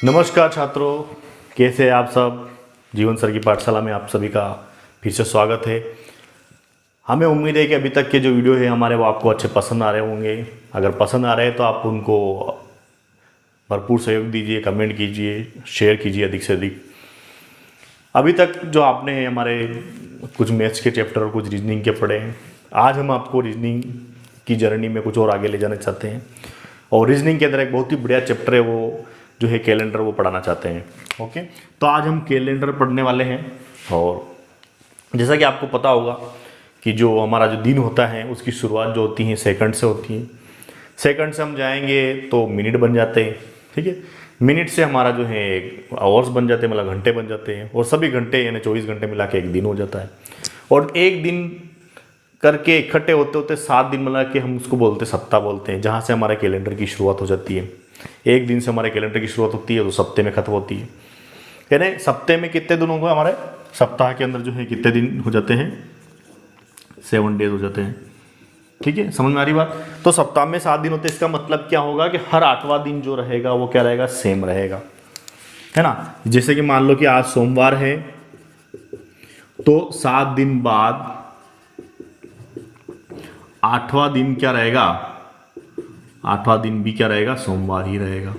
नमस्कार छात्रों, कैसे हैं आप सब। जीवन सर की पाठशाला में आप सभी का फिर से स्वागत है। हमें उम्मीद है कि अभी तक के जो वीडियो है हमारे वो आपको अच्छे पसंद आ रहे होंगे। अगर पसंद आ रहे हैं तो आप उनको भरपूर सहयोग दीजिए, कमेंट कीजिए, शेयर कीजिए अधिक से अधिक। अभी तक जो आपने हमारे कुछ मैथ्स के चैप्टर और कुछ रीजनिंग के पढ़े हैं, आज हम आपको रीजनिंग की जर्नी में कुछ और आगे ले जाना चाहते हैं। और रीजनिंग के अंदर एक बहुत ही बढ़िया चैप्टर है, वो जो है कैलेंडर, वो पढ़ाना चाहते हैं। ओके, तो आज हम कैलेंडर पढ़ने वाले हैं। और जैसा कि आपको पता होगा कि जो हमारा जो दिन होता है उसकी शुरुआत जो होती है सेकंड से होती है। सेकंड से हम जाएंगे तो मिनट बन जाते हैं, ठीक है। मिनट से हमारा जो है आवर्स बन जाते हैं, मतलब घंटे बन जाते हैं। और सभी घंटे यानी 24 घंटे मिला के एक दिन हो जाता है। और एक दिन करके इकट्ठे होते होते 7 दिन मिला के हम उसको बोलते सप्ताह बोलते हैं, जहाँ से हमारे कैलेंडर की शुरुआत हो जाती है। एक दिन से हमारे कैलेंडर की शुरुआत होती है तो सप्ते में खत्म होती है। यानी सप्ते में कितने दिन होंगे हमारे, सप्ताह के अंदर जो है कितने दिन हो जाते हैं, 7 डेज हो जाते हैं, ठीक है। समझ में आ रही बात। तो सप्ताह में 7 दिन होते हैं, इसका मतलब क्या होगा कि हर 8वां दिन जो रहेगा वो क्या रहेगा, सेम रहेगा, है ना। जैसे कि मान लो कि आज सोमवार है तो 7 दिन बाद 8वां दिन क्या रहेगा, 8वां दिन भी क्या रहेगा, सोमवार ही रहेगा।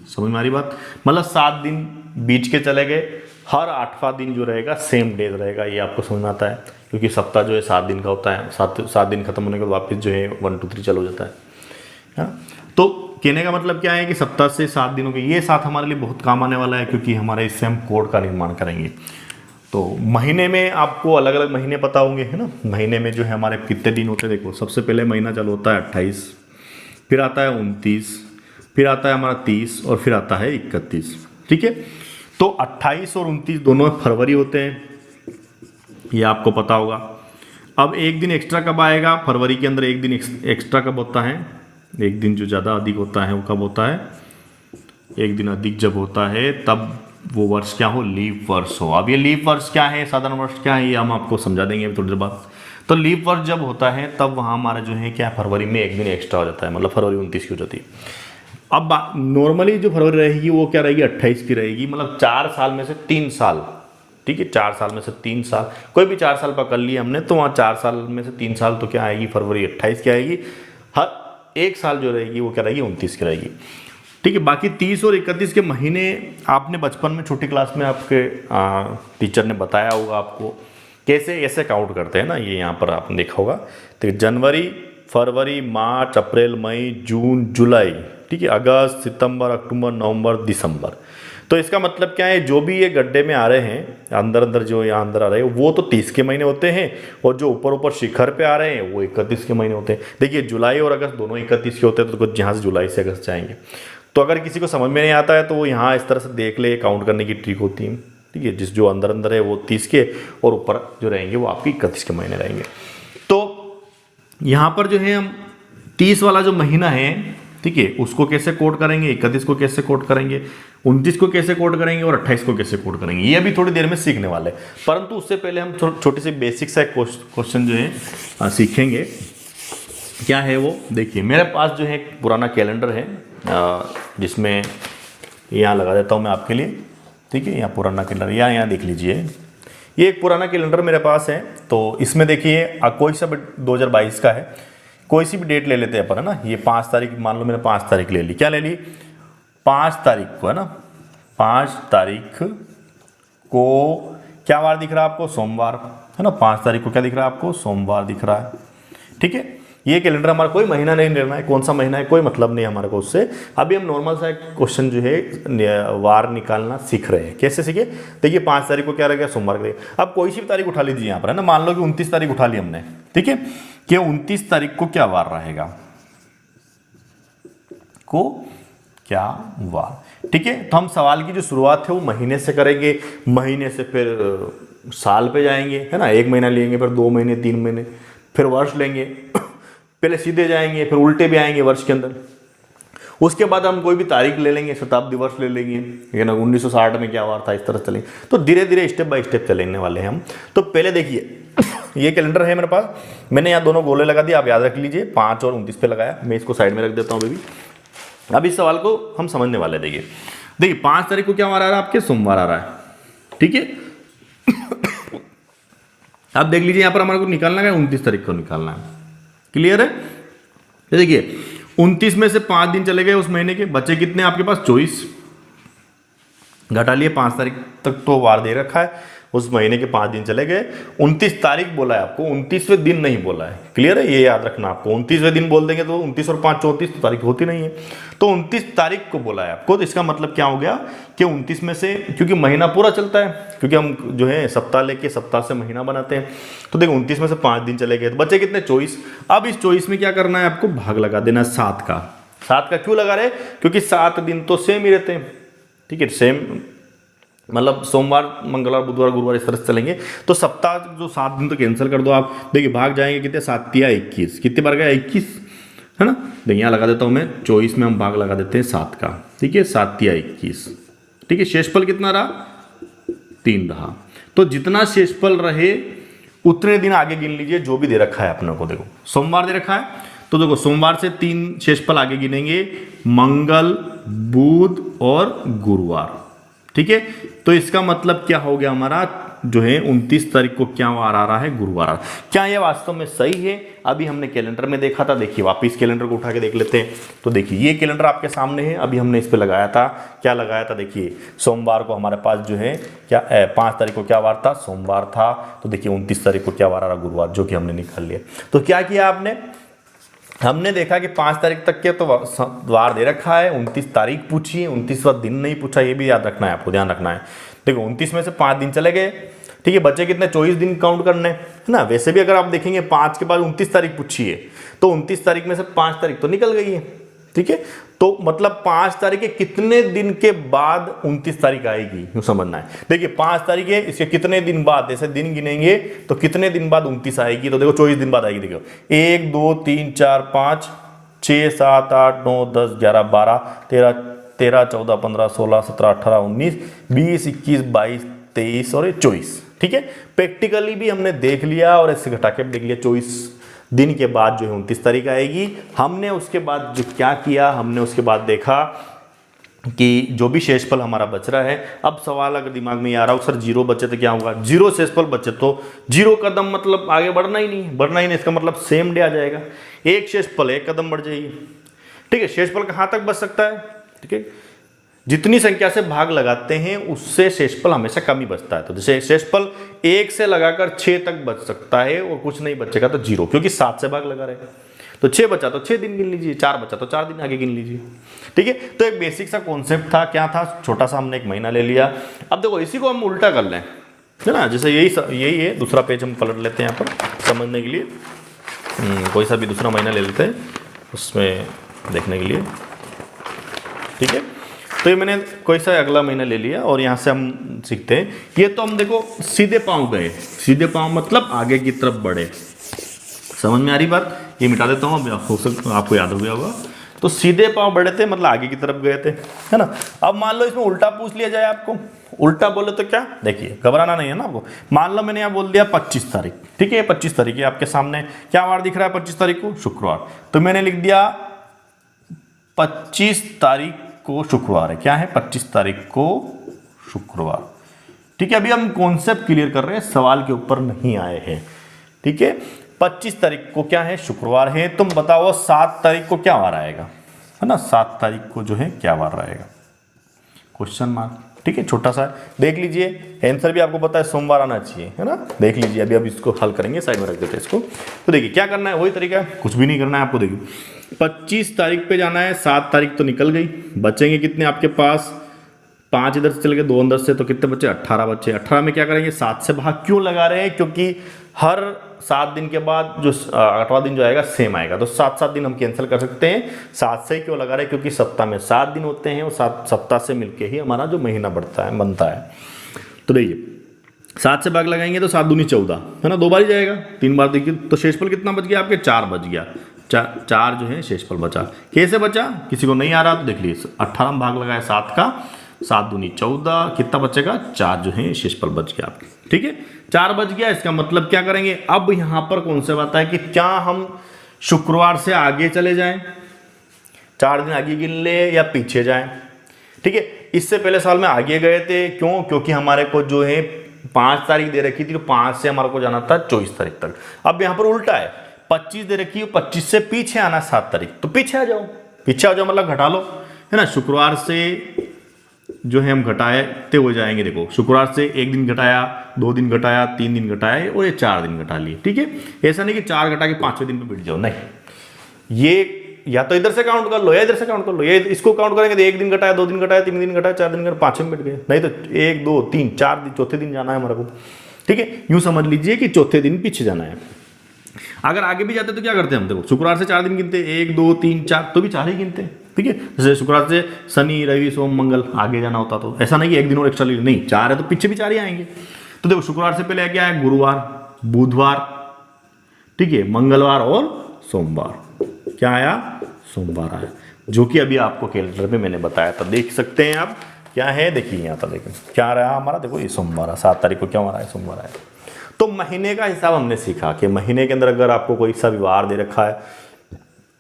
समझ में आ रही बात। मतलब 7 दिन बीच के चले गए, हर 8वां दिन जो रहेगा सेम डेज रहेगा। ये आपको समझ में आता है, क्योंकि सप्ताह जो है 7 दिन का होता है। 7 दिन खत्म होने के बाद वापस जो है 1 2 3 चालू हो जाता है, हाँ। तो कहने का मतलब क्या है कि सप्ताह से 7 दिनों के ये 7 हमारे लिए बहुत काम आने वाला है, क्योंकि हमारे इससे हम कोड का निर्माण करेंगे। तो महीने में आपको अलग अलग महीने पता होंगे, है ना। महीने में जो है हमारे कितने दिन होते हैं। देखो, सबसे पहले महीना चालू होता है 28, फिर आता है 29, फिर आता है हमारा 30 और फिर आता है 31, ठीक है। तो 28 और 29 दोनों फरवरी होते हैं, ये आपको पता होगा। अब एक दिन एक्स्ट्रा कब आएगा फरवरी के अंदर, एक दिन एक्स्ट्रा कब होता है, एक दिन जो ज़्यादा अधिक होता है वो कब होता है, एक दिन अधिक जब होता है तब वो वर्ष क्या हो, लीप वर्ष हो। अब ये लीप वर्ष क्या है, साधारण वर्ष क्या है, ये हम आपको समझा देंगे अभी थोड़ी देर बाद। तो लीप वर्ष जब होता है तब वहाँ हमारा जो है क्या, फरवरी में एक दिन एक्स्ट्रा हो जाता है, मतलब फरवरी 29 की हो जाती है। अब नॉर्मली जो फरवरी रहेगी वो क्या रहेगी, 28 की रहेगी। मतलब 4 साल में से 3 साल, ठीक है। 4 साल में से 3 साल, कोई भी 4 साल पकड़ लिए हमने, तो वहाँ 4 साल में से 3 साल तो क्या आएगी, फरवरी 28 की आएगी। हर एक साल जो रहेगी वो क्या रहेगी, 29 की रहेगी, ठीक है। बाकी 30 और 31 के महीने आपने बचपन में छोटी क्लास में आपके टीचर ने बताया होगा आपको कैसे ऐसे काउंट करते हैं ना। ये यहाँ पर आपने देखा होगा। तो जनवरी, फरवरी, मार्च, अप्रैल, मई, जून, जुलाई, ठीक है, अगस्त, सितंबर, अक्टूबर, नवंबर, दिसंबर। तो इसका मतलब क्या है, जो भी ये गड्ढे में आ रहे हैं अंदर अंदर, जो यहाँ अंदर आ रहे हैं वो तो 30 के महीने होते हैं, और जो ऊपर ऊपर शिखर पे आ रहे हैं वो 31 के महीने होते हैं। देखिए, जुलाई और अगस्त दोनों 31 के होते हैं, तो कुछ यहाँ से जुलाई से अगस्त जाएंगे। तो अगर किसी को समझ में नहीं आता है तो वो यहाँ इस तरह से देख ले, काउंट करने की ट्रिक होती है, ठीक है। जिस जो अंदर अंदर है वो 30 के, और ऊपर जो रहेंगे वो आपकी 31 के महीने रहेंगे। तो यहाँ पर जो है हम 30 वाला जो महीना है, ठीक है, उसको कैसे कोड करेंगे, 31 को कैसे कोड करेंगे, 29 को कैसे कोड करेंगे और 28 को कैसे कोड करेंगे, ये अभी थोड़ी देर में सीखने वाले हैं। परंतु उससे पहले हम छोटी सी बेसिक सा क्वेश्चन जो है सीखेंगे। क्या है वो, देखिए मेरे पास जो है एक पुराना कैलेंडर है, जिसमें यहाँ लगा देता हूँ मैं आपके लिए, ठीक है। यहाँ पुराना कैलेंडर, यहाँ देख लीजिए, ये एक पुराना कैलेंडर मेरे पास है। तो इसमें देखिए कोई सा भी 2022 का है, कोई सी भी डेट ले लेते हैं अपन, है ना। ये 5 तारीख, मान लो मैंने 5 तारीख ले ली, क्या ले ली, 5 तारीख को, है ना। 5 तारीख को क्या वार दिख रहा है आपको, सोमवार, है ना। 5 तारीख को क्या दिख रहा है आपको, सोमवार दिख रहा है, ठीक है। ये कैलेंडर हमारा कोई महीना नहीं लेना है, कौन सा महीना है कोई मतलब नहीं हमारे को उससे। अभी हम नॉर्मल सा एक क्वेश्चन जो है वार निकालना सीख रहे हैं। कैसे सीखे, देखिए 5 तारीख को क्या रहेगा, सोमवार के। अब कोई सी भी तारीख उठा लीजिए यहाँ पर, है ना। मान लो कि 29 तारीख उठा ली हमने, ठीक है, कि 29 तारीख को क्या वार रहेगा, को क्या वार, ठीक है। तो हम सवाल की जो शुरुआत है वो महीने से करेंगे, महीने से फिर साल पे जाएंगे, है ना। 1 महीना लेंगे, फिर 2 महीने, 3 महीने, फिर वर्ष लेंगे। पहले सीधे जाएंगे, फिर उल्टे भी आएंगे वर्ष के अंदर। उसके बाद हम कोई भी तारीख ले लेंगे, शताब्दी वर्ष ले लेंगे, है ना। 1960 में क्या हुआ था, इस तरह चलेंगे। तो धीरे धीरे स्टेप बाय स्टेप चलेने वाले हैं हम। तो पहले देखिए, ये कैलेंडर है मेरे पास, मैंने यहाँ दोनों गोले लगा दिए, आप याद रख लीजिए, 5 और 29 पे लगाया। मैं इसको साइड में रख देता हूँ अभी। अब इस सवाल को हम समझने वाले, देखिए देखिए 5 तारीख को क्या वार आ रहा है आपके, सोमवार आ रहा है, ठीक है। अब देख लीजिए यहाँ पर हमारे को निकालना है 29 तारीख को निकालना है, क्लियर है। तो देखिए 29 में से 5 दिन चले गए उस महीने के, बचे कितने आपके पास 24, घटा लिए 5 तारीख तक तो वार दे रखा है, उस महीने के 5 दिन चले गए। 29 तारीख बोला है आपको, 29वें दिन नहीं बोला है, क्लियर है, ये याद रखना आपको। 29वें दिन बोल देंगे तो 29 और 5 34 तो तारीख होती नहीं है, तो 29 तारीख को बोला है आपको। तो इसका मतलब क्या हो गया कि 29 में से, क्योंकि महीना पूरा चलता है, क्योंकि हम जो है सप्ताह लेके सप्ताह से महीना बनाते हैं, तो देखो 29 में से 5 दिन चले गए तो बचे कितने 24। अब इस 24 में क्या करना है आपको, भाग लगा देना 7 का। 7 का क्यों लगा रहे, क्योंकि 7 दिन तो सेम ही रहते हैं, ठीक है, सेम मतलब सोमवार मंगलवार बुधवार गुरुवार इस तरह से चलेंगे, तो सप्ताह जो 7 दिन तो कैंसिल कर दो आप। देखिए भाग जाएंगे कितने, 7 या 21, कितने बार गया 21, है ना। देखिए यहाँ लगा देता हूँ मैं 24 में हम भाग लगा देते हैं 7 का, ठीक है, 7 या 21, ठीक है। शेषफल कितना रहा, 3 रहा। तो जितना शेषफल रहे उतने दिन आगे गिन लीजिए, जो भी दे रखा है अपने को। देखो सोमवार दे रखा है, तो देखो सोमवार से 3 शेषफल आगे गिनेंगे, मंगल बुध और गुरुवार, ठीक है। तो इसका मतलब क्या हो गया हमारा, जो है 29 तारीख को क्या वार आ रहा है, गुरुवार। क्या ये वास्तव में सही है, अभी हमने कैलेंडर में देखा था, देखिए वापिस कैलेंडर को उठा के देख लेते हैं। तो देखिए ये कैलेंडर आपके सामने है, अभी हमने इस पे लगाया था, क्या लगाया था, देखिए सोमवार को हमारे पास जो है क्या 5 तारीख को क्या वार था, सोमवार था। तो देखिए 29 तारीख को क्या वार आ रहा, गुरुवार, जो कि हमने निकाल लिया। तो क्या किया आपने, हमने देखा कि 5 तारीख तक के तो वार दे रखा है, 29 तारीख पूछी है, 29वां दिन नहीं पूछा, ये भी याद रखना है आपको, ध्यान रखना है। देखो 29 में से 5 दिन चले गए, ठीक है, बचे कितने 24 दिन काउंट करने, है ना। वैसे भी अगर आप देखेंगे 5 के बाद 29 तारीख पूछी है, तो 29 तारीख में से 5 तारीख तो निकल गई है, ठीक है। तो मतलब 5 तारीख के कितने दिन के बाद 29 तारीख आएगी, यूँ समझना है। देखिए 5 तारीख है, इसके कितने दिन बाद, जैसे दिन गिनेंगे तो कितने दिन बाद 29 आएगी, तो देखो 24 दिन बाद आएगी। देखो 1 2 3 4 5 6 7 8 9 10 11 12 13 14 15 16 17 18 19 20 21 22 23 और 24, ठीक है। प्रैक्टिकली भी हमने देख लिया और इससे घटा के देख लिया, 24 दिन के बाद जो है 29 तारीख आएगी। हमने उसके बाद जो क्या किया, हमने उसके बाद देखा कि जो भी शेषफल हमारा बच रहा है, अब सवाल अगर दिमाग में आ रहा हो सर 0 बचे तो क्या होगा, 0 शेषफल बचे तो 0 कदम मतलब आगे बढ़ना ही नहीं, बढ़ना ही नहीं, इसका मतलब सेम डे आ जाएगा। 1 शेषफल 1 कदम बढ़ जाएगी, ठीक है। शेषफल कहाँ तक बच सकता है, ठीक है, जितनी संख्या से भाग लगाते हैं उससे शेषफल हमेशा कम ही बचता है। तो जैसे शेषफल 1 से लगाकर 6 तक बच सकता है, और कुछ नहीं बचेगा तो 0, क्योंकि 7 से भाग लगा रहेगा। तो 6 बचा तो 6 दिन गिन लीजिए, 4 बचा तो 4 दिन आगे गिन लीजिए, ठीक है। तो एक बेसिक सा कॉन्सेप्ट था, क्या था, छोटा सा हमने 1 महीना ले लिया। अब देखो इसी को हम उल्टा कर लें, है ना, जैसे यही है, दूसरा पेज हम पलट लेते हैं यहाँ पर समझने के लिए। कोई सा भी दूसरा महीना ले लेते हैं उसमें देखने के लिए, ठीक है। तो ये मैंने कोई सा अगला महीना ले लिया और यहाँ से हम सीखते हैं। ये तो हम देखो सीधे पांव गए, सीधे पांव मतलब आगे की तरफ बढ़े, समझ में आ रही बात। ये मिटा देता हूँ, आपको याद हो गया होगा। तो सीधे पांव बढ़े थे मतलब आगे की तरफ गए थे, है ना। अब मान लो इसमें उल्टा पूछ लिया जाए आपको, उल्टा बोले तो क्या, देखिए घबराना नहीं है ना आपको। मान लो मैंने यहाँ बोल दिया 25 तारीख, ठीक है, 25 तारीख है आपके सामने, क्या वार दिख रहा है 25 तारीख को, शुक्रवार। तो मैंने लिख दिया 25 तारीख को शुक्रवार है, क्या है 25 तारीख को शुक्रवार, ठीक है। अभी हम कॉन्सेप्ट क्लियर कर रहे हैं, सवाल के ऊपर नहीं आए हैं, ठीक है। 25 तारीख को क्या है, शुक्रवार है। तुम बताओ 7 तारीख को क्या वार आएगा, है ना, 7 तारीख को जो है क्या वार रहेगा, क्वेश्चन मार्क, ठीक है, छोटा सा देख लीजिए। आंसर भी आपको पता है सोमवार आना चाहिए, है ना, देख लीजिए। अभी अब इसको हल करेंगे, साइड में रख देते हैं इसको। तो देखिए क्या करना है, वही तरीका है, कुछ भी नहीं करना है आपको। देखिए 25 तारीख पे जाना है, 7 तारीख तो निकल गई, बचेंगे कितने आपके पास, 5 इधर से चल गए, 2 अंदर से, तो कितने बचे 18 बचे। 18 में क्या करेंगे, 7 से भाग क्यों लगा रहे हैं, क्योंकि हर 7 दिन के बाद जो 8वां दिन जो आएगा सेम आएगा, तो 7 दिन हम कैंसिल कर सकते हैं। 7 से क्यों लगा रहे हैं, क्योंकि सप्ताह में 7 दिन होते हैं और 7 सप्ताह से मिलके ही हमारा जो महीना बनता है। तो देखिए 7 से भाग लगाएंगे तो 7 दूनी 14, है ना, 2 बार ही जाएगा, 3 बार देखिए। तो शेषफल कितना बच गया आपके, 4 बच गया, 4 जो है शेषफल बचा। कैसे बचा, किसी को नहीं आ रहा तो देख लीजिए, 18 में भाग लगाया 7 का, 7 दूनी 14, कितना बचेगा, 4 जो है शेषफल बच गया आपके, ठीक है, 4 बच गया। इसका मतलब क्या करेंगे, अब यहाँ पर कौन सा बात है कि क्या हम शुक्रवार से आगे चले जाएं, 4 दिन आगे गिन ले या पीछे जाएं, ठीक है। इससे पहले साल में आगे गए थे, क्यों? क्योंकि हमारे को जो है 5 तारीख दे रखी थी, तो 5 से हमारे को जाना था 24 तारीख तक। अब यहाँ पर उल्टा है, 25 दे रखी है, 25 से पीछे आना 7 तारीख, तो पीछे आ जाओ, पीछे आ जाओ मतलब घटा लो, है ना। शुक्रवार से जो है हम घटाते हो जाएंगे। देखो शुक्रवार से 1 दिन घटाया, 2 दिन घटाया, 3 दिन घटाया और ये 4 दिन घटा लिए, ठीक है। ऐसा नहीं कि 4 घटा के 5वें दिन पे बैठ जाओ, नहीं, ये या तो इधर से काउंट कर लो या इधर से काउंट कर लो। ये इसको काउंट करेंगे तो 1 दिन घटाया, 2 दिन घटाया, 3 दिन घटाया, 4 दिन घटाया, 5वें में बैठ गए। नहीं तो 1 2 3 4 दिन, चौथे दिन जाना है हमारे को, ठीक है। यूं समझ लीजिए कि चौथे दिन पीछे जाना है। अगर आगे भी जाते तो क्या करते हैं हम? देखो शुक्रवार से 4 दिन गिनते, 1 2 3 4, तो भी 4 ही गिनते हैं, ठीक है। जैसे शुक्रवार से शनि रवि सोम मंगल आगे जाना होता, तो ऐसा नहीं कि 1 दिन और एक्स्ट्रा ले, नहीं, 4 है तो पीछे भी 4 ही आएंगे। तो देखो शुक्रवार से पहले क्या है? गुरुवार, बुधवार, ठीक है, मंगलवार और सोमवार। क्या आया? सोमवार आया, जो कि अभी आपको कैलेंडर में मैंने बताया था, देख सकते हैं आप। क्या है? देखिए यहाँ पर, देखिए क्या रहा हमारा, देखो ये सोमवार, 7 तारीख को क्या हमारा है? सोमवार आया। तो महीने का हिसाब हमने सीखा कि महीने के अंदर अगर आपको कोई सा भी वार दे रखा है,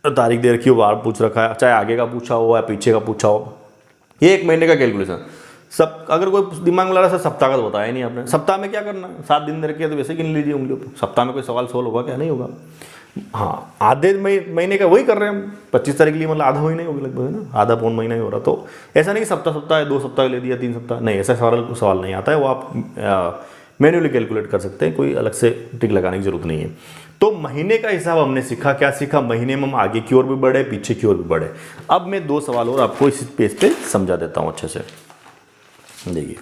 तारीख दे रखी हो, वार पूछ रखा है, चाहे आगे का पूछा हो या पीछे का पूछा हो, ये 1 महीने का कैलकुलेशन सब। अगर कोई दिमाग में लगा रहा है सप्ताह का तो बताया नहीं आपने, सप्ताह में क्या करना है? 7 दिन दे रखे तो वैसे गिन लीजिए उंगलियों पर। सप्ताह में कोई सवाल सोल्व होगा क्या? नहीं होगा। हाँ, आधे महीने का वही कर रहे हैं हम, 25 तारीख के लिए, मतलब आधा महीना ही होगा लगभग, है ना, आधा पौन महीना ही हो रहा। तो ऐसा नहीं कि सप्ताह है, 2 सप्ताह ले दिया, 3 सप्ताह, नहीं, ऐसा सवाल नहीं आता है। वो आप मैन्युअली कैलकुलेट कर सकते हैं, कोई अलग से टिक लगाने की जरूरत नहीं है। तो महीने का हिसाब हमने सीखा। क्या सीखा? महीने में हम आगे की ओर भी बढ़े, पीछे की ओर भी बढ़े। अब मैं 2 सवाल और आपको इस पेज पे समझा देता हूँ अच्छे से, देखिए।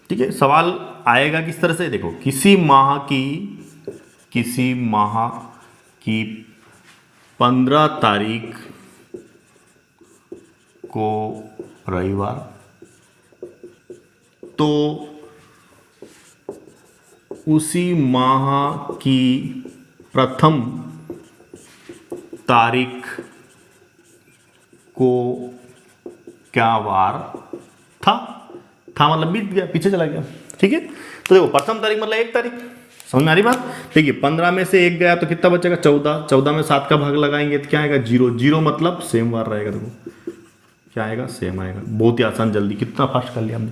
ठीक है, सवाल आएगा किस तरह से? देखो, किसी माह की 15 तारीख को रविवार, तो उसी माह की प्रथम तारीख को क्या वार था? मतलब बीत गया, पीछे चला गया, ठीक है। तो देखो प्रथम तारीख मतलब 1 तारीख, समझ में आ रही बात? देखिए 15 में से 1 गया तो कितना बचेगा? 14। 14 में 7 का भाग लगाएंगे तो क्या आएगा? 0। 0 मतलब सेम वार रहेगा। देखो क्या आएगा? सेम आएगा। बहुत ही आसान, जल्दी, कितना फास्ट कर लिया हमने,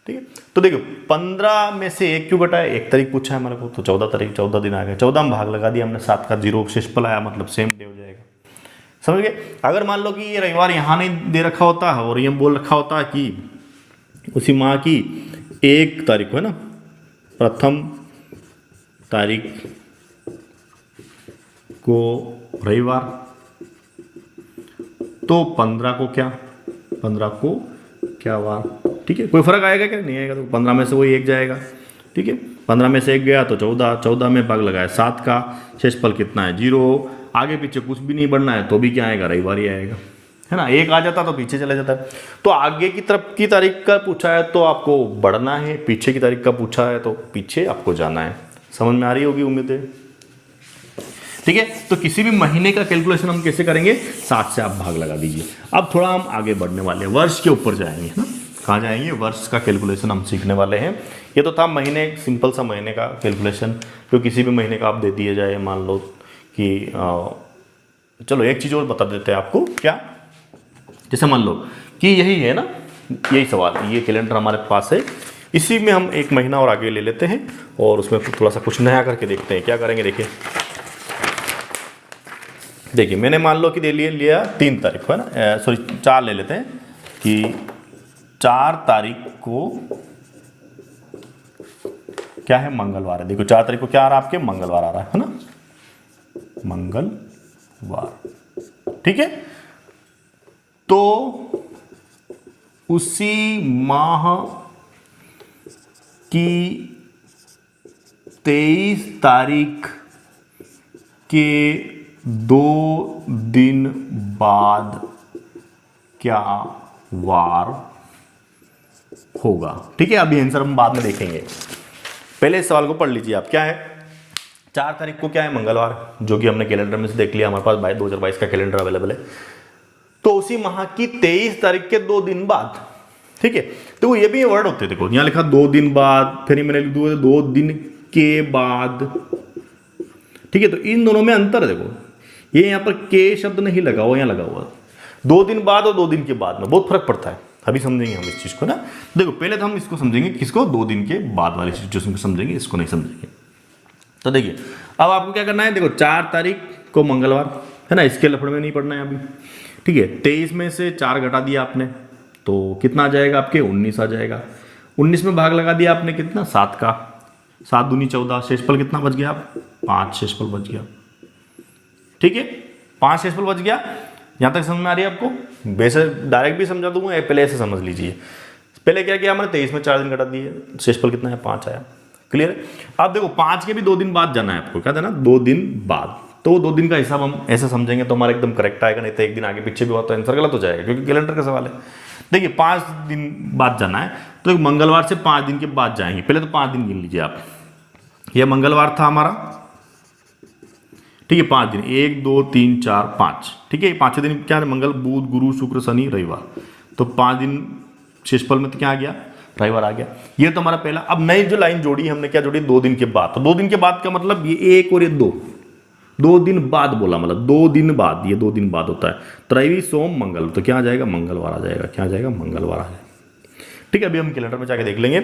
ठीक है। तो देखो 15 में से 1 क्यों घटाया? 1 तारीख पूछा है हमारे को, तो 14 तारीख, 14 दिन आ गया। 14 में भाग लगा दिया हमने, 7 का 0 शेषफल आया, मतलब सेम डे हो जाएगा। समझ गए? अगर मान लो कि ये रविवार यहाँ नहीं दे रखा होता और ये बोल रखा होता कि उसी माह की 1 तारीख को, है ना, प्रथम तारीख को रविवार, तो 15 को क्या? 15 को क्या वार, ठीक है। कोई फर्क आएगा क्या? नहीं आएगा। तो 15 में से वही 1 जाएगा, ठीक है। 15 में से 1 गया तो 14। 14 में भाग लगाया 7 का, शेषफल कितना है? 0। आगे पीछे कुछ भी नहीं बढ़ना है तो भी क्या आएगा? रविवार ही आएगा, है ना। 1 आ जाता तो पीछे चला जाता है। तो आगे की तरफ की तारीख का पूछा है तो आपको बढ़ना है, पीछे की तारीख का पूछा है तो पीछे आपको जाना है। समझ में आ रही होगी उम्मीद है, ठीक है। तो किसी भी महीने का कैलकुलेशन हम कैसे करेंगे? 7 से आप भाग लगा दीजिए। अब थोड़ा हम आगे बढ़ने वाले हैं, वर्ष के ऊपर जाएंगे, है ना। कहाँ जाएंगे? वर्ष का कैलकुलेशन हम सीखने वाले हैं। ये तो था महीने, सिंपल सा महीने का कैलकुलेशन, जो किसी भी महीने का आप दे दिया जाए। मान लो कि चलो एक चीज़ और बता देते हैं आपको। क्या? जैसे मान लो कि यही है ना, यही सवाल, ये कैलेंडर हमारे पास है, इसी में हम 1 महीना और आगे ले लेते हैं और उसमें थोड़ा सा कुछ नया करके देखते हैं। क्या करेंगे? देखिए मैंने मान लो कि दे लिया 3 तारीख को, है ना, सॉरी 4 ले लेते हैं कि 4 तारीख को क्या है? मंगलवार है। देखो 4 तारीख को क्या आ रहा है? आपके मंगलवार आ रहा है ना, मंगलवार, ठीक है। तो उसी माह की 23 तारीख के 2 दिन बाद क्या वार होगा? ठीक है, अभी आंसर हम बाद में देखेंगे, पहले इस सवाल को पढ़ लीजिए आप। क्या है? 4 तारीख को क्या है? मंगलवार, जो कि हमने कैलेंडर में से देख लिया, हमारे पास 2022 का कैलेंडर अवेलेबल है। तो उसी माह की 23 तारीख के 2 दिन बाद, ठीक है। तो ये भी वर्ड होते हैं, देखो यहाँ लिखा 2 दिन बाद, फिर मैंने लिख 2 दिन के बाद, ठीक है, तो इन दोनों में अंतर है। देखो ये यहाँ पर के शब्द नहीं लगा हुआ, यहाँ लगा हुआ 2 दिन बाद और 2 दिन के बाद में बहुत फर्क पड़ता है। अभी समझेंगे हम इस चीज़ को ना। देखो पहले तो हम इसको समझेंगे, किसको, 2 दिन के बाद वाली सिचुएशन को समझेंगे, इसको नहीं समझेंगे। तो देखिए अब आपको क्या करना है, देखो 4 तारीख को मंगलवार है ना, इसके लफड़े में नहीं पड़ना है अभी, ठीक है। 23 में से 4 घटा दिया आपने तो कितना आ जाएगा आपके, 19 आ जाएगा। 19 में भाग लगा दिया आपने कितना, 7 का, 7 दूनी 14, शेषफल कितना बच गया, 5 शेषफल बच गया, ठीक है, 5 शेषफल बच गया। यहाँ तक समझ में आ रही है आपको? वैसे डायरेक्ट भी समझा दूंगा, पहले ऐसे समझ लीजिए। पहले क्या किया हमने, 23 में 4 दिन घटा दिए, शेषफल कितना है, 5 आया। क्लियर है? अब देखो 5 के भी 2 दिन बाद जाना है आपको, क्या देना, 2 दिन बाद। तो 2 दिन का हिसाब हम ऐसे समझेंगे तो हमारा एकदम करेक्ट आएगा, नहीं तो एक दिन आगे पीछे भी हुआ तो आंसर गलत हो जाएगा, क्योंकि कैलेंडर का सवाल है। देखिए 5 दिन बाद जाना है, तो एक मंगलवार से 5 दिन के बाद जाएंगे। पहले तो 5 दिन गिन लीजिए आप। यह मंगलवार था हमारा, ठीक है, 5 दिन, 1 2 3 4 5, ठीक है। 5 दिन क्या है, मंगल बुध गुरु शुक्र शनि रविवार, तो 5 दिन शेषफल में तो क्या आ गया, रविवार आ गया। ये तो हमारा पहला। अब नई जो लाइन जोड़ी हमने, क्या जोड़ी, 2 दिन के बाद। तो 2 दिन के बाद का मतलब ये 1 और ये 2 दिन बाद बोला, मतलब 2 दिन बाद, ये 2 दिन बाद होता है। त्रैवी सोम मंगल, तो क्या आ जाएगा, मंगलवार आ जाएगा। क्या आ जाएगा, मंगलवार आ जाएगा, ठीक है। अभी हम कैलेंडर में जाके देख लेंगे।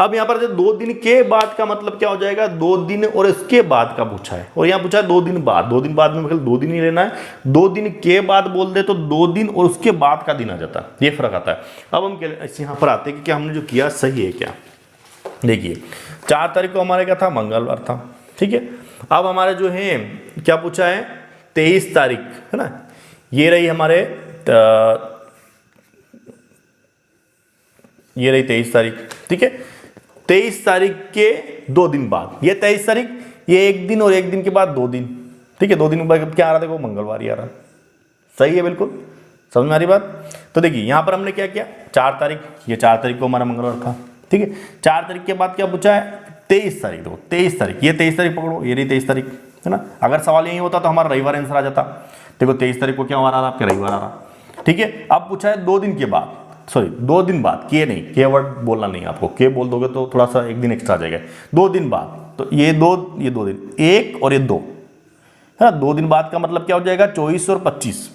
अब यहाँ पर जो 2 दिन के बाद का मतलब क्या हो जाएगा, 2 दिन और इसके बाद का पूछा है, और यहाँ पूछा है 2 दिन बाद। 2 दिन बाद में मतलब 2 दिन ही लेना है, 2 दिन के बाद बोल दे तो 2 दिन और उसके बाद का दिन आ जाता है, ये फर्क आता है। अब हम यहाँ पर आते हैं कि क्या हमने जो किया सही है क्या। देखिए 4 तारीख को हमारे क्या था, मंगलवार था, ठीक है। अब हमारे जो है क्या पूछा है, 23 तारीख है ना, ये रही हमारे ये रही 23 तारीख, ठीक है। 23 तारीख के 2 दिन बाद, ये 23 तारीख, ये 1 दिन और 1 दिन के बाद 2 दिन, ठीक है। 2 दिन बाद क्या आ रहा, देखो मंगलवार ही आ रहा। सही है, बिल्कुल समझ में आ रही बात। तो देखिए यहाँ पर हमने क्या किया, 4 तारीख, ये 4 तारीख को हमारा मंगलवार था, ठीक है। 4 तारीख के बाद क्या पूछा है, 23 तारीख। देखो 23 तारीख, ये 23 तारीख पकड़ो, ये रही 23 तारीख है ना। अगर सवाल यही होता तो हमारा रविवार आंसर आ जाता। देखो 23 तारीख को क्या आ रहा, आपके रविवार आ रहा, ठीक है। अब पूछा है 2 दिन के बाद, सॉरी 2 दिन बाद, के नहीं, के वर्ड बोलना नहीं आपको, के बोल दोगे तो थोड़ा सा 1 दिन एक्स्ट्रा आ जाएगा। 2 दिन बाद, तो ये 2 दिन, 1 और ये 2 है ना। 2 दिन बाद का मतलब क्या हो जाएगा, 24 और 25।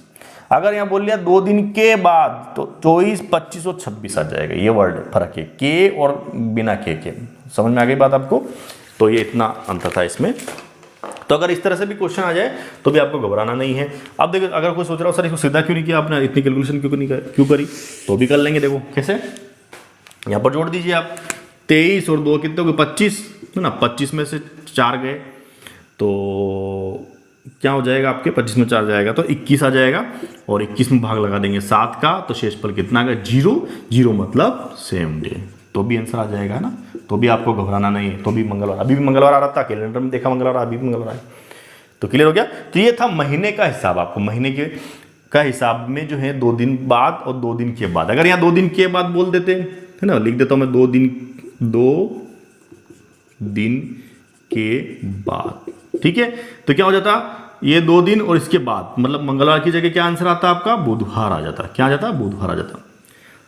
अगर यहाँ बोल लिया 2 दिन के बाद, तो 24 25 और 26 आ जाएगा। ये वर्ड फर्क है, के और बिना के। समझ में आ गई बात आपको? तो ये इतना अंतर था इसमें। तो अगर इस तरह से भी क्वेश्चन आ जाए तो भी आपको घबराना नहीं है। अब देखो अगर कोई सोच रहा हो सर इसको सीधा क्यों नहीं किया आपने, इतनी कैलकुलेशन क्यों करी, तो भी कर लेंगे। देखो कैसे, यहाँ पर जोड़ दीजिए आप, 23 और 2 कितने हो गए, 25 है ना। 25 में से 4 गए तो क्या हो जाएगा आपके, 25 में 4 जाएगा तो 21 आ जाएगा, और 21 में भाग लगा देंगे 7 का, तो शेषफल कितना आएगा, 0 मतलब सेम डे, तो भी आंसर आ जाएगा ना। तो भी आपको घबराना नहीं है। तो भी मंगलवार, अभी भी मंगलवार आ रहा था, कैलेंडर में देखा मंगलवार, अभी भी मंगलवार है, तो क्लियर हो गया। तो ये था महीने का हिसाब। आपको महीने के का हिसाब में जो है 2 दिन बाद और 2 दिन के बाद। अगर यहाँ 2 दिन के बाद बोल देते है ना, लिख देता हूँ मैं 2 दिन के बाद, ठीक है। तो क्या हो जाता, ये 2 दिन और इसके बाद, मतलब मंगलवार की जगह क्या आंसर आता आपका, बुधवार आ जाता। क्या आ जाता, बुधवार आ जाता।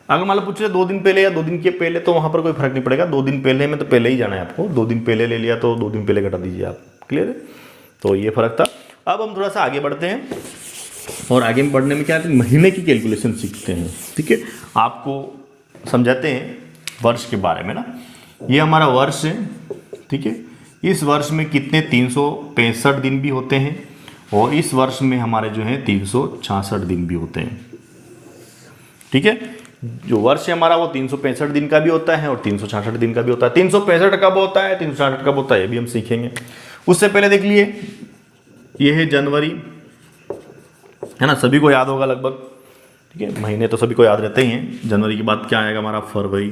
अगर मान लो पूछ रहे 2 दिन पहले या 2 दिन के पहले, तो वहां पर कोई फर्क नहीं पड़ेगा। 2 दिन पहले में तो पहले ही जाना है आपको, 2 दिन पहले ले लिया तो 2 दिन पहले घटा दीजिए आप। क्लियर है? तो ये फर्क था। अब हम थोड़ा सा आगे बढ़ते हैं, और आगे में बढ़ने में क्या है, महीने की कैलकुलेशन सीखते हैं, ठीक है। आपको समझाते हैं वर्ष के बारे में ना। ये हमारा वर्ष है, ठीक है। इस वर्ष में कितने 365 दिन भी होते हैं, और इस वर्ष में हमारे जो है 366 दिन भी होते हैं, ठीक है। जो वर्ष है हमारा वो 365 दिन का भी होता है और 366 दिन का भी होता है। 365 कब होता है, 366 कब होता है, ये भी हम सीखेंगे। उससे पहले देख लिए, ये है जनवरी, है ना, सभी को याद होगा लगभग, ठीक है। महीने तो सभी को याद रहते ही हैं। जनवरी के बाद क्या आएगा हमारा, फरवरी,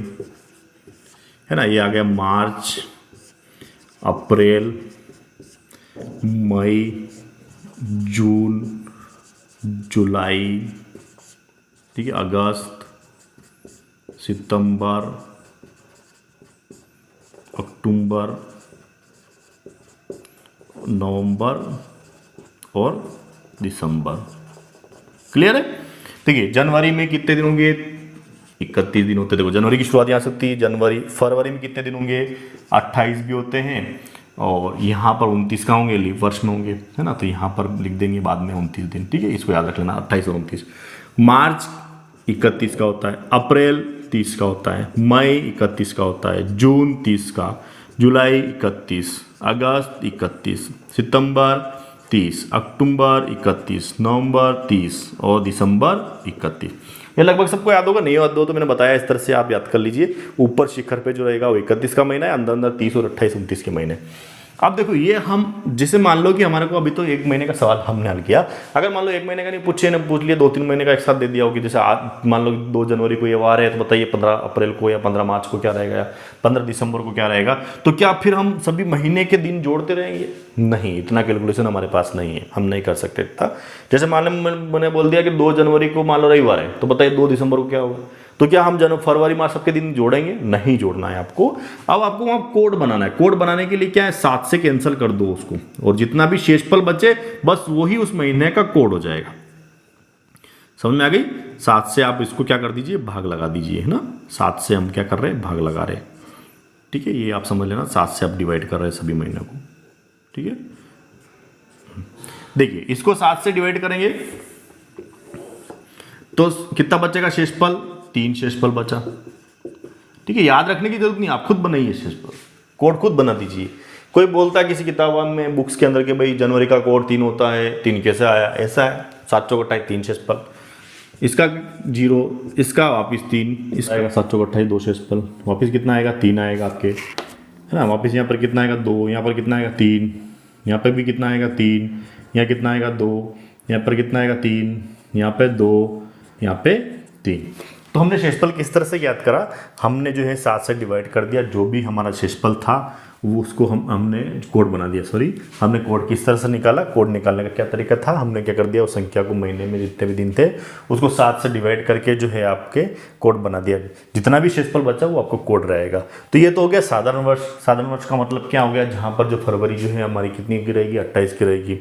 है ना। ये आ गया मार्च, अप्रैल, मई, जून, जुलाई, ठीक है, अगस्त, सितंबर, अक्टूबर, नवंबर और दिसंबर। क्लियर है? देखिए जनवरी में कितने दिन होंगे, 31 दिन होते हैं। देखो जनवरी की शुरुआत यहाँ से सकती है जनवरी। फरवरी में कितने दिन होंगे, 28 भी होते हैं, और यहाँ पर 29 का होंगे, लीप वर्ष में होंगे, है ना, तो यहाँ पर लिख देंगे बाद में 29 दिन, ठीक है, इसको याद रख लेना 28 और 29। मार्च 31 का होता है, अप्रैल 30 का होता है, मई 31 का होता है, जून 30 का, जुलाई 31, अगस्त 31, सितंबर 30, अक्टूबर 31, नवंबर 30 और दिसंबर 31। ये लगभग सबको याद होगा, नहीं याद हो तो मैंने बताया इस तरह से आप याद कर लीजिए। ऊपर शिखर पे जो रहेगा वो 31 का महीना है, अंदर अंदर 30 और 28 29 के महीने। अब देखो ये हम जैसे मान लो कि हमारे को अभी तो 1 महीने का सवाल हमने हल किया, अगर मान लो 1 महीने का नहीं पूछे ना, पूछ लिया 2-3 महीने का एक साथ दे दिया हो कि जैसे आज मान लो 2 जनवरी को ये वार है तो बताइए 15 अप्रैल को या 15 मार्च को क्या रहेगा या 15 दिसंबर को क्या रहेगा, तो क्या फिर हम सभी महीने के दिन जोड़ते रहेंगे? नहीं, इतना कैलकुलेशन हमारे पास नहीं है, हम नहीं कर सकते इतना। जैसे मान लो मैंने बोल दिया कि 2 जनवरी को मान लो रविवार है, तो बताइए 2 दिसंबर को क्या होगा, तो क्या हम फरवरी मार्च सबके दिन जोड़ेंगे? नहीं जोड़ना है आपको। अब आपको वहां कोड बनाना है, कोड बनाने के लिए क्या है, 7 से कैंसिल कर दो उसको, और जितना भी शेषफल बचे बस वही उस महीने का कोड हो जाएगा। समझ में आ गई? 7 से आप इसको क्या कर दीजिए, भाग लगा दीजिए, है ना। 7 से हम क्या कर रहे हैं, भाग लगा रहे हैं, ठीक है, ये आप समझ लेना। 7 से आप डिवाइड कर रहे हैं सभी महीनों को, ठीक है। देखिए इसको 7 से डिवाइड करेंगे तो कितना बचेगा शेषफल, 3 शेषफल बचा, ठीक है। याद रखने की जरूरत नहीं, आप खुद बनाइए शेषफल, कोड खुद बना दीजिए। कोई बोलता है किसी किताब में बुक्स के अंदर कि भाई जनवरी का कोड 3 होता है, 3 कैसे आया, ऐसा है 7 चौक 28 3 शेषफल, इसका 0, इसका वापिस 3, इसका आएगा 7 चौक 28 2 शेषफल, वापिस कितना आएगा 3 आएगा आपके, है ना। वापिस यहाँ पर कितना आएगा 2, यहाँ पर कितना आएगा 3, यहाँ पर भी कितना आएगा 3, यहाँ कितना आएगा 2, यहाँ पर कितना आएगा 3, यहाँ पे 2, यहाँ पे 3। तो हमने शेषफल किस तरह से याद करा, हमने जो है 7 से डिवाइड कर दिया, जो भी हमारा शेषफल था वो उसको हमने कोड बना दिया, सॉरी हमने कोड किस तरह से निकाला, कोड निकालने का क्या तरीका था, हमने क्या कर दिया, उस संख्या को महीने में जितने भी दिन थे उसको 7 से डिवाइड करके जो है आपके कोड बना दिया, जितना भी शेषफल बचा वो आपको कोड रहेगा। तो ये तो हो गया साधारण वर्ष। साधारण वर्ष का मतलब क्या हो गया, जहाँ पर जो फरवरी जो है हमारी कितनी की रहेगी, 28 की रहेगी,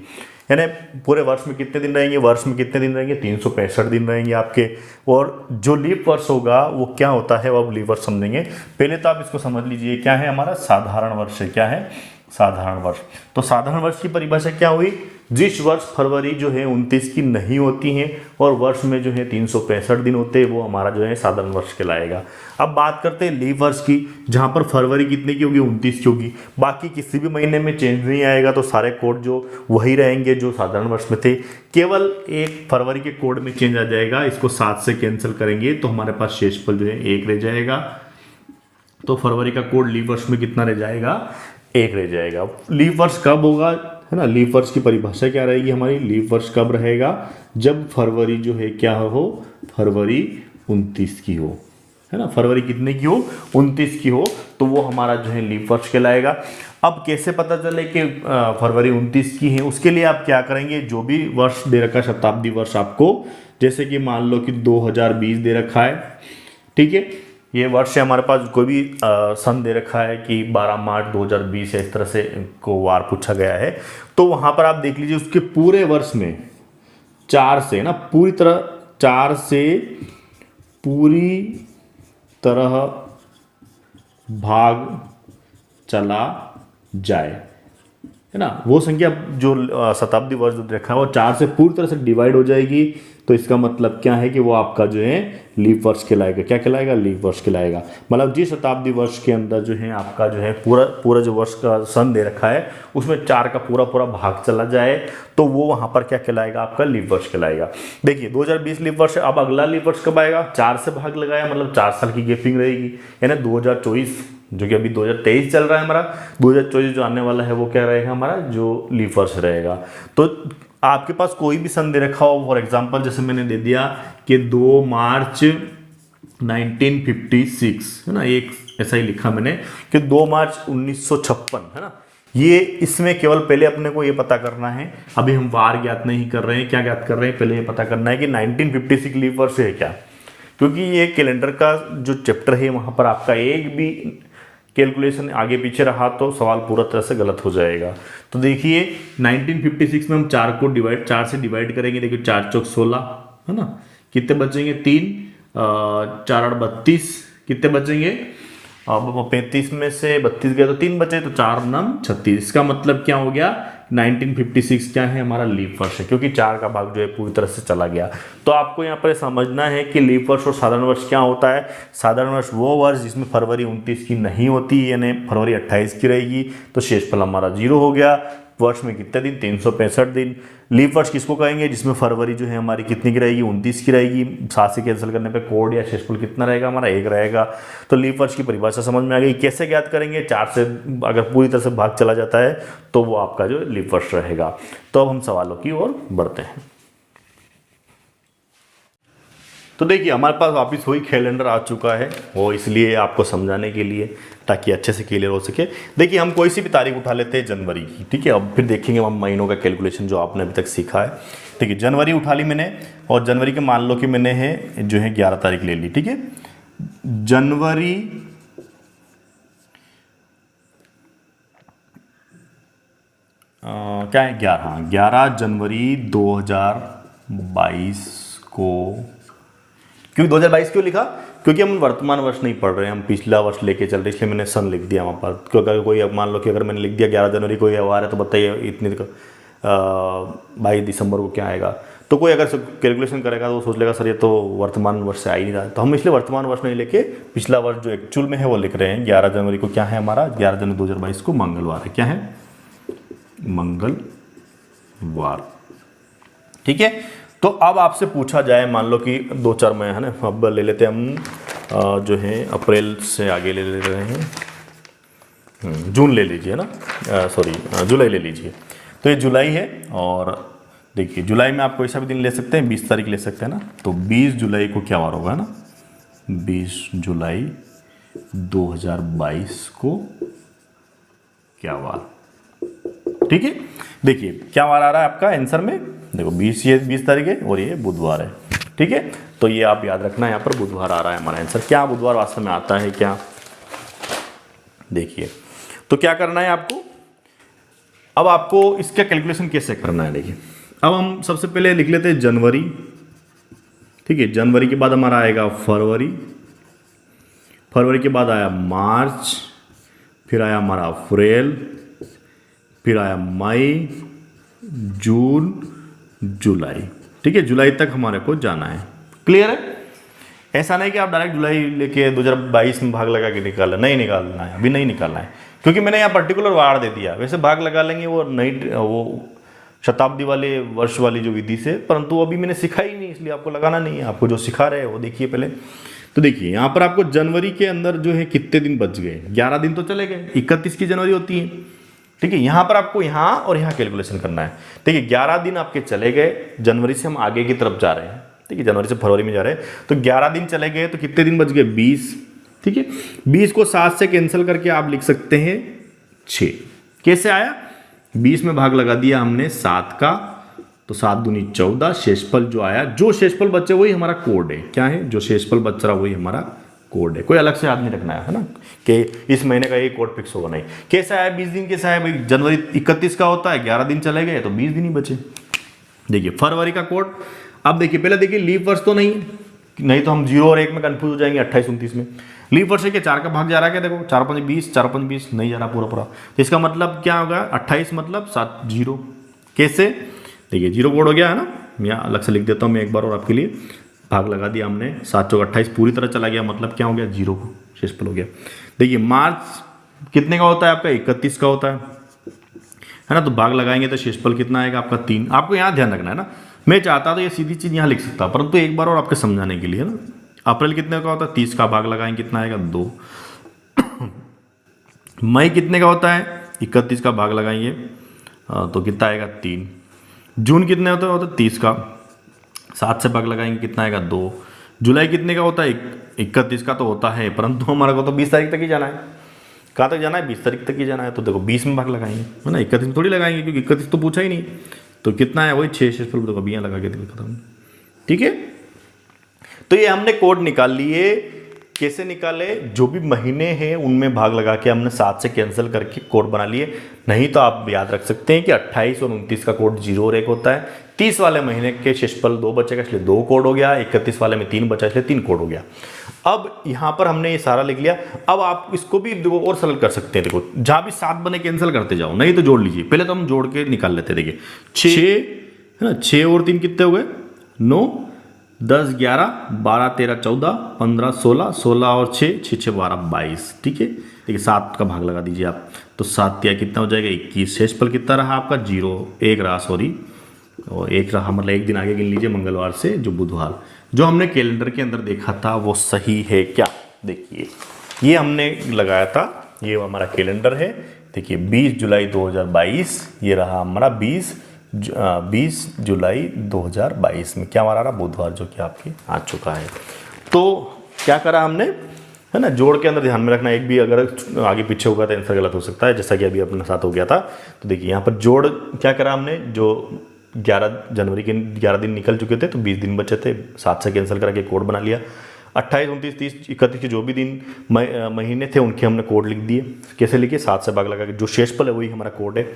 यानी पूरे वर्ष में कितने दिन रहेंगे, वर्ष में कितने दिन रहेंगे, 365 दिन रहेंगे आपके। और जो लीप वर्ष होगा वो क्या होता है, वो अब लीप वर्ष समझेंगे। पहले तो आप इसको समझ लीजिए, क्या है हमारा साधारण वर्ष है, क्या है साधारण वर्ष। तो साधारण वर्ष की परिभाषा क्या हुई, जिस वर्ष फरवरी जो है 29 की नहीं होती है और वर्ष में जो है 365 दिन होते हैं, वो हमारा जो है साधारण वर्ष कहलाएगा। अब बात करते हैं लीप वर्ष की, जहाँ पर फरवरी कितने की होगी, 29 की होगी, बाकी किसी भी महीने में चेंज नहीं आएगा, तो सारे कोड जो वही रहेंगे जो साधारण वर्ष में थे, केवल एक फरवरी के कोड में चेंज आ जाएगा। इसको 7 से कैंसिल करेंगे तो हमारे पास शेषफल जो है 1 रह जाएगा। तो फरवरी का कोड लीप वर्ष में कितना रह जाएगा, 1 रह जाएगा। लीप वर्ष कब होगा, है ना, लीप वर्ष की परिभाषा क्या रहेगी हमारी, लीप वर्ष कब रहेगा, जब फरवरी जो है क्या हो, फरवरी 29 की हो, है ना। फरवरी कितने की हो, 29 की हो, तो वो हमारा जो है लीप वर्ष कहलाएगा। अब कैसे पता चले कि फरवरी 29 की है, उसके लिए आप क्या करेंगे, जो भी वर्ष दे रखा है, शताब्दी वर्ष आपको, जैसे कि मान लो कि 2020 दे रखा है, ठीक है, ये वर्ष है हमारे पास, कोई भी सन दे रखा है कि 12 मार्च 2020 है, इस तरह से को वार पूछा गया है, तो वहाँ पर आप देख लीजिए उसके पूरे वर्ष में 4 से ना पूरी तरह 4 से पूरी तरह भाग चला जाए, है ना। वो संख्या जो शताब्दी वर्ष जो रखा है वो 4 से पूरी तरह से डिवाइड हो जाएगी, तो इसका मतलब क्या है कि वो आपका जो है लीप वर्ष कहलाएगा। क्या कहलाएगा, लीप वर्ष कहलाएगा। मतलब जिस शताब्दी वर्ष के अंदर जो है आपका जो है पूरा जो वर्ष का सन दे रखा है उसमें 4 का पूरा भाग चला जाए, तो वो वहाँ पर क्या कहलाएगा, आपका लीप वर्ष कहलाएगा। देखिए 2020 लीप वर्ष, अब अगला लीप वर्ष कब आएगा, 4 से भाग लगाया, मतलब 4 साल की गैपिंग रहेगी, यानी 2024 जो कि अभी 2023 चल रहा है हमारा, 2024 जो आने वाला है वो क्या रहेगा हमारा, जो लीप वर्ष रहेगा। तो आपके पास कोई भी सन दे रखा हो, फॉर एग्जांपल जैसे मैंने दे दिया कि 2 मार्च 1956, है ना, एक ऐसा ही लिखा मैंने कि 2 मार्च 1956, है ना। ये इसमें केवल पहले अपने को ये पता करना है, अभी हम वार ज्ञात नहीं कर रहे हैं, क्या ज्ञात कर रहे हैं, पहले ये पता करना है कि 1956 लीप वर्ष है क्या, क्योंकि ये कैलेंडर का जो चैप्टर है वहाँ पर आपका एक भी कैलकुलेशन आगे पीछे रहा तो सवाल पूरा तरह से गलत हो जाएगा। तो देखिए 1956 में हम 4 से डिवाइड करेंगे, देखिए 4 चौक 16, है ना, कितने बचेंगे 3, 4 8 32, कितने बचेंगे अब 35 में से 32 गए तो 3 बचे, तो 4 नम 36। इसका मतलब क्या हो गया, 1956 क्या है हमारा लीप वर्ष है, क्योंकि 4 का भाग जो है पूरी तरह से चला गया। तो आपको यहाँ पर समझना है कि लीप वर्ष और साधारण वर्ष क्या होता है। साधारण वर्ष वो वर्ष जिसमें फरवरी 29 की नहीं होती, यानी फरवरी 28 की रहेगी, तो शेषफल हमारा 0 हो गया। वर्ष में कितने दिन, 365 दिन। लीप वर्ष किसको कहेंगे, जिसमें फरवरी जो है हमारी कितनी की रहेगी, 29 की रहेगी। 7 से कैंसिल करने पे कोड या शेषफल कितना रहेगा हमारा, 1 रहेगा। तो लीप वर्ष की परिभाषा समझ में आ गई। कैसे ज्ञात करेंगे, 4 से अगर पूरी तरह से भाग चला जाता है तो वो आपका जो लीप वर्ष रहेगा। तो अब हम सवालों की ओर बढ़ते हैं। तो देखिए हमारे पास वापस वही कैलेंडर आ चुका है, वो इसलिए आपको समझाने के लिए, ताकि अच्छे से क्लियर हो सके। देखिए हम कोई सी भी तारीख उठा लेते हैं जनवरी की, ठीक है। अब फिर देखेंगे हम महीनों का कैलकुलेशन जो आपने अभी तक सीखा है। ठीक है, जनवरी उठा ली मैंने, और जनवरी के मान लो कि मैंने है जो है 11 तारीख ले ली, ठीक है। जनवरी क्या है, 11 जनवरी 2022 को। क्योंकि 2022 क्यों लिखा, क्योंकि हम वर्तमान वर्ष नहीं पढ़ रहे हैं, हम पिछला वर्ष लेके चल रहे, इसलिए मैंने सन लिख दिया वहाँ पर। क्योंकि अगर कोई, अब मान लो कि अगर मैंने लिख दिया 11 जनवरी को ये वार है, तो बताइए इतनी 22 दिसंबर को क्या आएगा। तो कोई अगर कैलकुलेशन करेगा तो वो सोच लेगा सर ये तो वर्तमान वर्ष से आ ही नहीं रहा। तो हम इसलिए वर्तमान वर्ष नहीं लेके पिछला वर्ष जो एक्चुअल में है वो लिख रहे हैं। 11 जनवरी को क्या है हमारा, 11 जनवरी 2022 को मंगलवार है। क्या है, मंगलवार, ठीक है। तो अब आपसे पूछा जाए, मान लो कि 2-4 महीने है ना, अब ले लेते हैं हम जो है अप्रैल से आगे ले रहे हैं, जून ले लीजिए ना, सॉरी जुलाई ले लीजिए। तो ये जुलाई है, और देखिए जुलाई में आप कोई सा भी दिन ले सकते हैं, 20 तारीख ले सकते हैं ना। तो 20 जुलाई को क्या वार होगा ना, 20 जुलाई 2022 को क्या वार, ठीक है। देखिए क्या वार आ रहा है आपका आंसर में, देखो 20 तारीख है और ये बुधवार है, ठीक है। तो ये आप याद रखना, यहाँ पर बुधवार आ रहा है हमारा आंसर। क्या बुधवार वास्तव में आता है क्या, देखिए। तो क्या करना है आपको, अब आपको इसका कैलकुलेशन कैसे करना है, देखिए। अब हम सबसे पहले लिख लेते हैं जनवरी, ठीक है। जनवरी के बाद हमारा आएगा फरवरी, फरवरी के बाद आया मार्च, फिर आया हमारा अप्रैल, फिर आया मई, जून, जुलाई, ठीक है। जुलाई तक हमारे को जाना है, क्लियर है। ऐसा नहीं कि आप डायरेक्ट जुलाई लेके 2022 में भाग लगा के निकालना, नहीं निकालना है, अभी नहीं निकालना है, क्योंकि मैंने यहाँ पर्टिकुलर वार दे दिया। वैसे भाग लगा लेंगे वो नई, वो शताब्दी वाले वर्ष वाली जो विधि से, परंतु अभी मैंने सिखाई नहीं, इसलिए आपको लगाना नहीं है। आपको जो सिखा रहे हैं वो देखिए पहले। तो देखिए यहाँ पर आपको जनवरी के अंदर जो है कितने दिन बच गए, 11 दिन तो चले गए, 31 की जनवरी होती है, ठीक है। यहाँ पर आपको यहाँ और यहाँ कैलकुलेशन करना है। देखिए 11 दिन आपके चले गए, जनवरी से हम आगे की तरफ जा रहे हैं, ठीक है। जनवरी से फरवरी में जा रहे हैं, तो 11 दिन चले गए, तो कितने दिन बच गए, 20, ठीक है। 20 को 7 से कैंसिल करके आप लिख सकते हैं 6। कैसे आया, 20 में भाग लगा दिया हमने 7 का, तो 7 दूनी 14, शेषफल जो आया, जो शेषफल बचे वही हमारा कोड है। क्या है, जो शेषफल बच रहा वही हमारा कोड है, कोई अलग से याद नहीं रखना है ना, कि इस महीने का ये कोड फिक्स होगा, नहीं। कैसा आया 20 दिन, कैसा है भाई, जनवरी 31 का होता है, 11 दिन चले गए तो 20 दिन ही बचे। देखिए फरवरी का कोड, अब देखिए पहले देखिए लीप वर्ष तो नहीं तो हम 0 और 1 में कंफ्यूज हो जाएंगे। 28-29 में लीप वर्ष है कि 4 का भाग जा रहा है, क्या देखो 4 5 20, 4 5 20 नहीं जा रहा पूरा। तो इसका मतलब क्या होगा, 28 मतलब 7 0। कैसे, देखिए 0 कोड हो गया है ना, मैं अलग से लिख देता हूँ मैं एक बार और आपके लिए। भाग लगा दिया हमने, 7 चौक 28 पूरी तरह चला गया, मतलब क्या हो गया, 0 शेषफल हो गया। देखिए मार्च कितने का होता है आपका, 31 का होता है ना। तो भाग लगाएंगे तो शेषफल कितना आएगा आपका 3। आपको यहाँ ध्यान रखना है ना, मैं चाहता तो ये सीधी चीज़ यहाँ लिख सकता, परंतु एक बार और आपके समझाने के लिए ना। अप्रैल कितने का होता है, 30 का भाग लगाएंगे कितना आएगा, 2। मई कितने का होता है, 31 का भाग लगाएंगे तो कितना आएगा, 3। जून कितने होता है 30 का, 7 से भाग लगाएंगे कितना आएगा, 2। जुलाई कितने का होता है, 31 का तो होता है, परंतु हमारे को तो 20 तारीख तक ही जाना है। कहाँ तक जाना है, 20 तारीख तक ही जाना है। तो देखो 20 में भाग लगाएंगे, है ना, 31 में थोड़ी लगाएंगे, क्योंकि 31 तो पूछा ही नहीं। तो कितना है, वही 6 शेषफल, देखो बियाँ लगा के खत्म, ठीक है। तो ये हमने कोड निकाल लिए। कैसे निकाले, जो भी महीने हैं उनमें भाग लगा के हमने 7 से कैंसिल करके कोड बना लिए। नहीं तो आप याद रख सकते हैं कि 28 और 29 का कोड 0 और 1 होता है, 30 वाले महीने के शेषफल 2 बचेगा, इसलिए 2 कोड हो गया। 31 वाले में 3 बचा, इसलिए 3 कोड हो गया। अब यहाँ पर हमने ये सारा लिख लिया। अब आप इसको भी देखो और सरल कर सकते हैं। देखो जहाँ भी 7 बने कैंसिल करते जाओ, नहीं तो जोड़ लीजिए। पहले तो हम जोड़ के निकाल लेते हैं। देखिए 6 है ना, 6 और 3 कितने हो गए? 9, 10, 11, 12, 13, 14, 15, 16, 16 और 6, 6, 6, 12, 22। ठीक है, देखिए 7 का भाग लगा दीजिए आप, तो 7 या कितना हो जाएगा? 21। शेषफल कितना रहा आपका? 0, 1 रहा, सॉरी, और 1 रहा, मतलब एक दिन आगे गिन लीजिए, मंगलवार से जो बुधवार। जो हमने कैलेंडर के अंदर देखा था वो सही है क्या? देखिए ये हमने लगाया था, ये हमारा कैलेंडर है। देखिए 20 जुलाई 2022, ये रहा हमारा 20 जुलाई 2022 में क्या हमारा रहा? बुधवार, जो कि आपके आ चुका है। तो क्या करा हमने, है ना, जोड़ के अंदर ध्यान में रखना, एक भी अगर आगे पीछे होगा तो आंसर गलत हो सकता है, जैसा कि अभी अपने साथ हो गया था। तो देखिए यहाँ पर जोड़ क्या करा हमने, जो 11 जनवरी के 11 दिन निकल चुके थे, तो 20 दिन बचे थे, 7 से कैंसिल करा के कोड बना लिया। 28, 29, 30, 31 के जो भी दिन महीने थे उनके हमने कोड लिख दिए। कैसे लिखे? 7 से भाग लगा के, जो शेषफल है वही हमारा कोड है।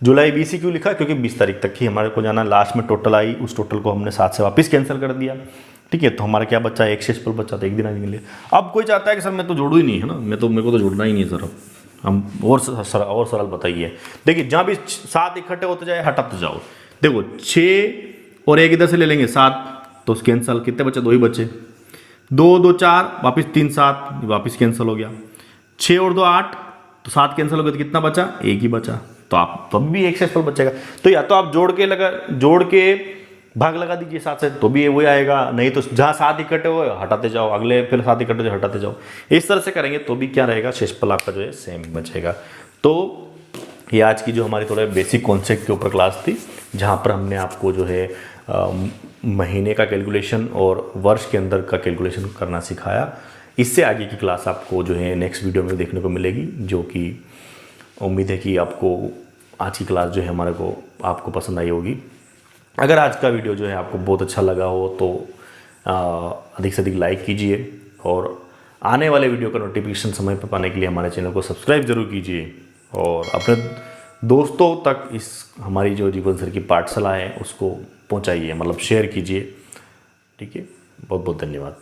जुलाई 20 ही क्यों लिखा? क्योंकि 20 तारीख तक ही हमारे को जाना, लास्ट में टोटल आई, उस टोटल को हमने 7 से वापस कैंसिल कर दिया। ठीक है, तो हमारा क्या बचा? एक शेषफल बचा, तो एक दिन आगे मिले। अब कोई चाहता है कि सर मैं तो जोड़ू ही नहीं, है ना, मेरे को तो जोड़ना ही नहीं है सर। हम और सरल बताइए। देखिए जहाँ भी 7 इकट्ठे होते जाए हटाते जाओ। देखो 6 और 1 इधर से ले लेंगे 7, तो कैंसल, कितने बचे? 2 ही बचे। 2, 2, 4, वापस 3, 7, वापस कैंसिल हो गया। 6 और 2, 8, तो 7 कैंसिल हो गया, तो कितना बचा? 1 ही बचा। तो आप तब भी एक शेषफल बचेगा। तो या तो आप जोड़ के भाग लगा दीजिए 7 से, तो भी वही आएगा, नहीं तो जहाँ 7 इकट्ठे हो हटाते जाओ, अगले फिर 7 इकट्ठे हो हटाते जाओ। इस तरह से करेंगे तो भी क्या रहेगा? शेषफल आपका जो है सेम ही बचेगा। तो ये आज की जो हमारी थोड़ा बेसिक कॉन्सेप्ट के ऊपर क्लास थी, जहाँ पर हमने आपको जो है महीने का कैलकुलेशन और वर्ष के अंदर का कैलकुलेशन करना सिखाया। इससे आगे की क्लास आपको जो है नेक्स्ट वीडियो में देखने को मिलेगी, जो कि उम्मीद है कि आपको आज की क्लास जो है हमारे को आपको पसंद आई होगी। अगर आज का वीडियो जो है आपको बहुत अच्छा लगा हो तो अधिक से अधिक लाइक कीजिए, और आने वाले वीडियो का नोटिफिकेशन समय पर पाने के लिए हमारे चैनल को सब्सक्राइब जरूर कीजिए, और अपने दोस्तों तक इस हमारी जो जीवन सर की पाठशाला है उसको पहुंचाइए, मतलब शेयर कीजिए। ठीक है, बहुत बहुत धन्यवाद।